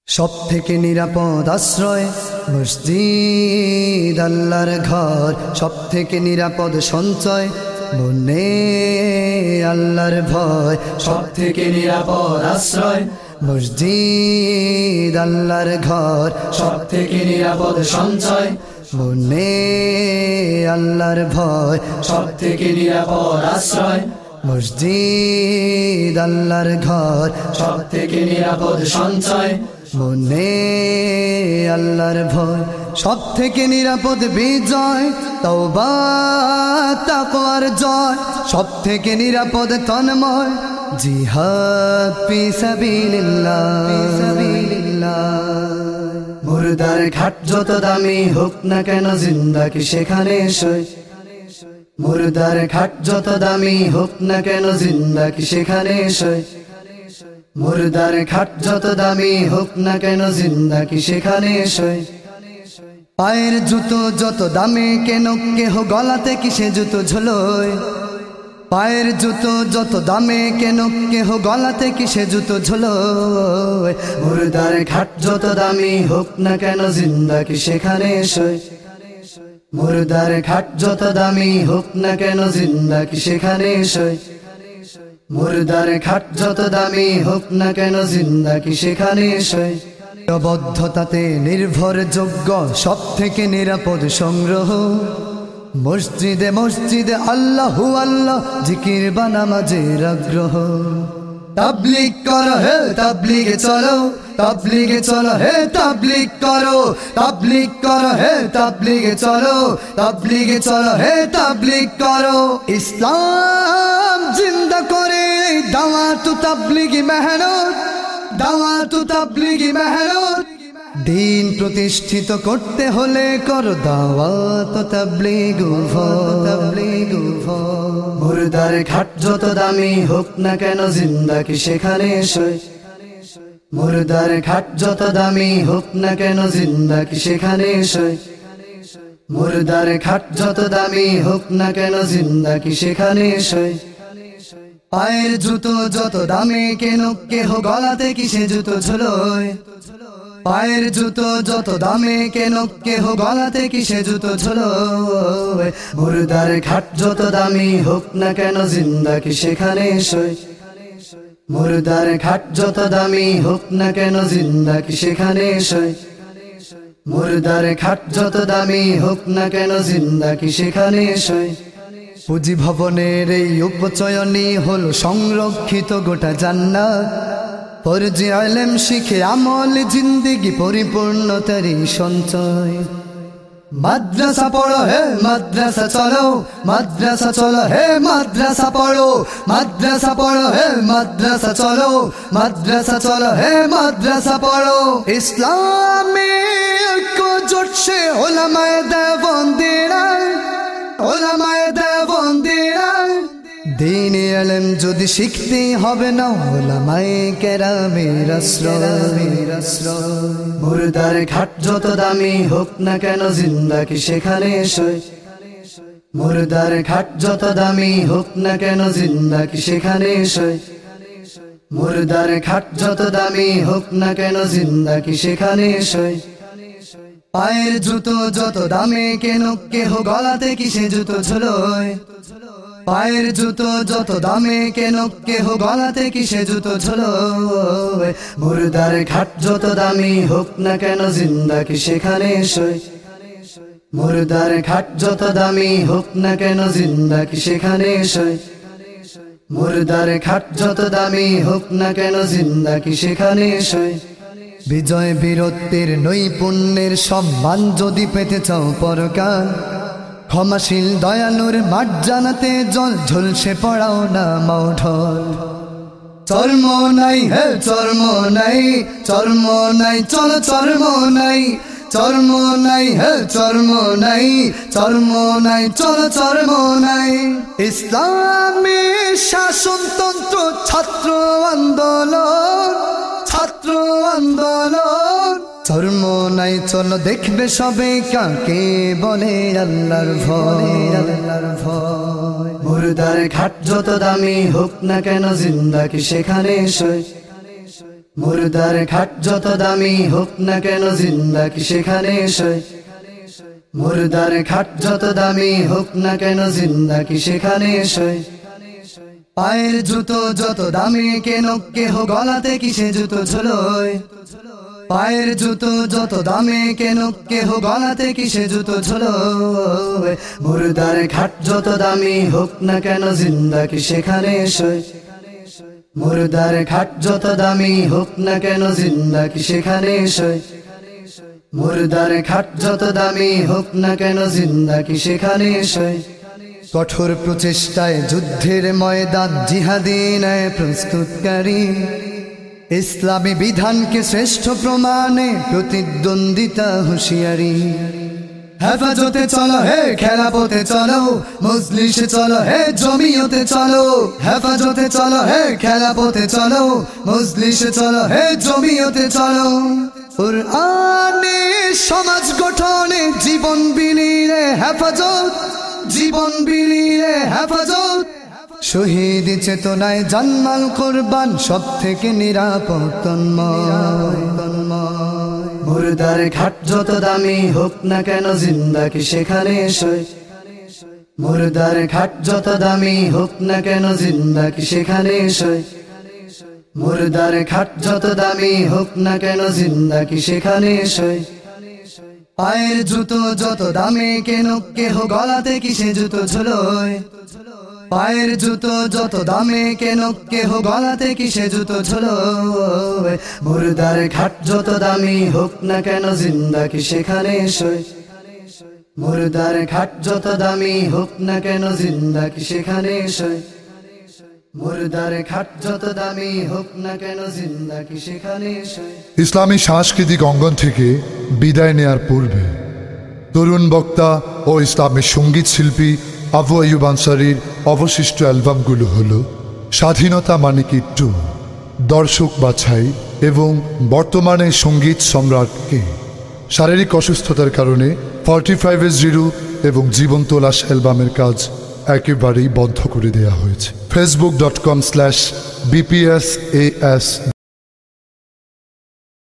সব থেকে নিরাপদ আশ্রয় মসজিদ আল্লাহর ঘর, সব থেকে নিরাপদ সঞ্চয় মনে আল্লাহর ভয়। সব থেকে নিরাপদ আশ্রয় মসজিদ আল্লাহর ঘর, সব থেকে নিরাপদ সঞ্চয় মনে আল্লাহর ভয়। সব থেকে নিরাপদ আশ্রয় মসজিদ আল্লাহর ঘর, সব থেকে নিরাপদ সঞ্চয় মনে আল্লাহর ভয়। সব থেকে নিরাপদ বিজয় তওবা তাকওয়ার জয়, সব থেকে নিরাপদ তন্ময় জিহাদ ফি সাবিলিল্লাহ। মুর্দার ঘাট যত দামি হোক না কেন জিন্দা কি সেখানে সই, মুর্দার ঘাট যত দামি হোক না কেন জিন্দা কি সেখানে সই, মুর্দার ঘাট যত দামি হোক না কেন জিন্দা কি সেখানে সই। পায়ের জুতো যত দামি কেন কেহ গলাতে কি সে জুতো ঝোলোয়, পায়ের জুতো যত দামে কেন কেহ গলাতে কি সে জুতো ঝোলোয়। মুর্দার ঘাট যত দামি হোক না কেন জিন্দা কি সেখানে সই, মুর্দার ঘাট যত দামি হোক না কেন জিন্দা কি সেখানে সই, মুর্দার ঘাট যত দামি হোক না কেন জিন্দা কি সেখানে সই। বদ্ধতাতে নির্ভরযোগ্য সব থেকে নিরাপদ সংগ্রহ মসজিদে মসজিদে আল্লাহু আল্লাহ জিকির বা নামাজের আগ্রহ। তাবলীগ করো হে তাবলীগে চলো, তাবলীগে চলো হে তাবলীগ করো, তাবলীগ করো হে তাবলীগে চলো, তাবলীগে চলো হে তাবলীগ করো। ইসলাম জিন্দা করে দাওয়াত তাবলীগি মেহনত, দাওয়াত তাবলীগি মেহনত। দিন প্রতিষ্ঠিত করতে হলে করো দাওয়াত তাবলীগ তাবলীগ। মুর্দার ঘাট যত দামি হোক না কেন জিন্দা কি সেখানে সই, মুর্দার ঘাট যত দামি হোক না কেন জিন্দা কি সেখানে সই, মুর্দার ঘাট যত দামি হোক না কেন জিন্দা কি সেখানে সই। পায়ের জুতো যত দামি কেন কেহ গলাতে কি সে জুতো ঝোলোয়, পায়ের জুতো যত দামে কেন কেহ গলাতে কি সে জুতো ঝোলোয়। মুর্দার ঘাট যত দামি হোক না কেন জিন্দা কি সেখানে সই, মুর্দার ঘাট যত দামি হোক না কেন জিন্দা কি সেখানে সই, মুর্দার ঘাট যত দামি হোক না কেন জিন্দা কি সেখানে সই। পুঁজি ভবনের এই উপচয়নই হলো সংরক্ষিত গোটা জান্নাত, ফরজে ইলম শিখে আমল জিন্দেগি পরিপূর্ণতারই সঞ্চয়। মাদ্রাসা পড়ো হে মাদ্রাসা চলো, মাদ্রাসা চলো হে মাদ্রাসা পড়ো, মাদ্রাসা পড়ো হে মাদ্রাসা চলো, মাদ্রাসা চলো হে মাদ্রাসা পড়ো। ইসলামে ঐক্য জোটছে ওলামায়ে দেওবন্দিরায়, ওলামায়ে দেওবন্দিরায়। দ্বীনে ইলম যদি শিখতে হবে না ওলামায়ে কেরামের আশ্রয়। মুর্দার ঘাট যত দামি হোক না কেন জিন্দা কি সেখানে সই, মুর্দার ঘাট যত দামি হোক না কেন জিন্দা কি সেখানে সই, মুর্দার ঘাট যত দামি হোক না কেন জিন্দা কি সেখানে সই। পায়ের জুতো যত দামে কেন কেহ গলাতে কি সে জুতো ঝোলোয়, পায়ের জুতো যত দামে কেন কেহ গলাতে কি সে জুতো ঝোলোয়। মুর্দার ঘাট যত দামি হোক না কেন জিন্দা কি সেখানে সই, মুর্দার ঘাট যত দামি হোক না কেন জিন্দা কি সেখানে সই, মুর্দার ঘাট যত দামি হোক না কেন জিন্দা কি সেখানে সই। বিজয় বীরত্বের নৈপুণ্যের সম্মান যদি পেতে চাও পরকাল, ক্ষমাশীল দয়ালুর মাঠ জানাতে জল ঝলসে পড়াও না মাওঢল। চর্ম নাই হে চর্ম নাই, চর্ম নাই চলো চর্ম নাই, চর্ম নাই হে চর্ম নাই, চর্ম নাই চলো চর্ম নাই। ইসলামী শাসনতন্ত্র ছাত্র আন্দোলন, ছাত্র আন্দোলন। চর্ম নাই চলো দেখবে সবে কাকে বলে আল্লাহর ভয়, আল্লাহর ভয়। মুর্দার ঘাট যত দামি হোক না কেন জিন্দা কি সেখানে সই, মুর্দার খাট যত দামি হোক না কেন জিন্দা কি সেখানে শোয় মুর্দার খাট যত দামি হোক না কেন জিন্দা কি সেখানে শোয় পায়ের জুতো যত দামি কেন কেহ গলাতে কিসে জুতো ঝোলোয় পায়ের জুতো যত দামি কেন কেহ গলাতে কিসে জুতো ঝোলোয় মুর্দার খাট যত দামি হোক না কেন জিন্দা কি সেখানে শোয় মুর্দার খাট যত দামি হোক না কেন জিন্দা কি সেখানে শোয় মুর্দার খাট যত দামি হোক না কেন জিন্দা কি সেখানে শোয় কঠোর প্রচেষ্টায় যুদ্ধের ময়দান জিহাদি ন্যায় প্রস্তুতকারী ইসলামী বিধানকে শ্রেষ্ঠ প্রমাণে প্রতিদ্বন্দ্বিতা হুঁশিয়ারি হেফাজতে চলো হে খেলাপথে চলো মজলিসে চলো হে জমিয়তে চলো হেফাজতে চলো হে খেলাপথে চলো মজলিসে চলো হে জমিয়তে চলো কুরআনে সমাজ গঠনে জীবন বিলিয়ে হেফাজত জীবন বিলিয়ে হেফাজত শহীদ চেতনায় জানমাল কুরবান সব থেকে নিরাপদ তন্ময় মুর্দার খাট যত দামি হোক না কেন জিন্দা কি সেখানে শোয় মুর্দার খাট যত দামি হোক না কেন জিন্দা কি সেখানে শোয় মুর্দার খাট যত দামি হোক না কেন জিন্দা কি সেখানে শোয় পায়ের জুতো যত দামি কেন কেহ গলাতে কিসে জুতো ঝোলোয় পায়ের জুতো যত দামি কেন কেহ গলাতে কিসে জুতো ঝোলোয় মুর্দার খাট যত দামি হোক না কেন জিন্দা কি সেখানে শোয় মুর্দার খাট যত দামি হোক না কেন জিন্দা কি সেখানে শোয় মুর্দার খাট যত দামি হোক না কেন জিন্দা কি সেখানে শোয় ইসলামী সাংস্কৃতিক অঙ্গন থেকে বিদায় নেয়ার পূর্বে তরুণ বক্তা ও ইসলামী সঙ্গীত শিল্পী আবু আইয়ুব আনসারীর অবশিষ্ট অ্যালবামগুলো হলো স্বাধীনতা মানে কি 2, দর্শক বাছাই এবং বর্তমানে সঙ্গীত সম্রাটকে। শারীরিক অসুস্থতার কারণে 45 এবং জীবন্ত লাশ অ্যালবামের কাজ একেবারেই বন্ধ করে দেওয়া হয়েছে। facebook.com/bpsas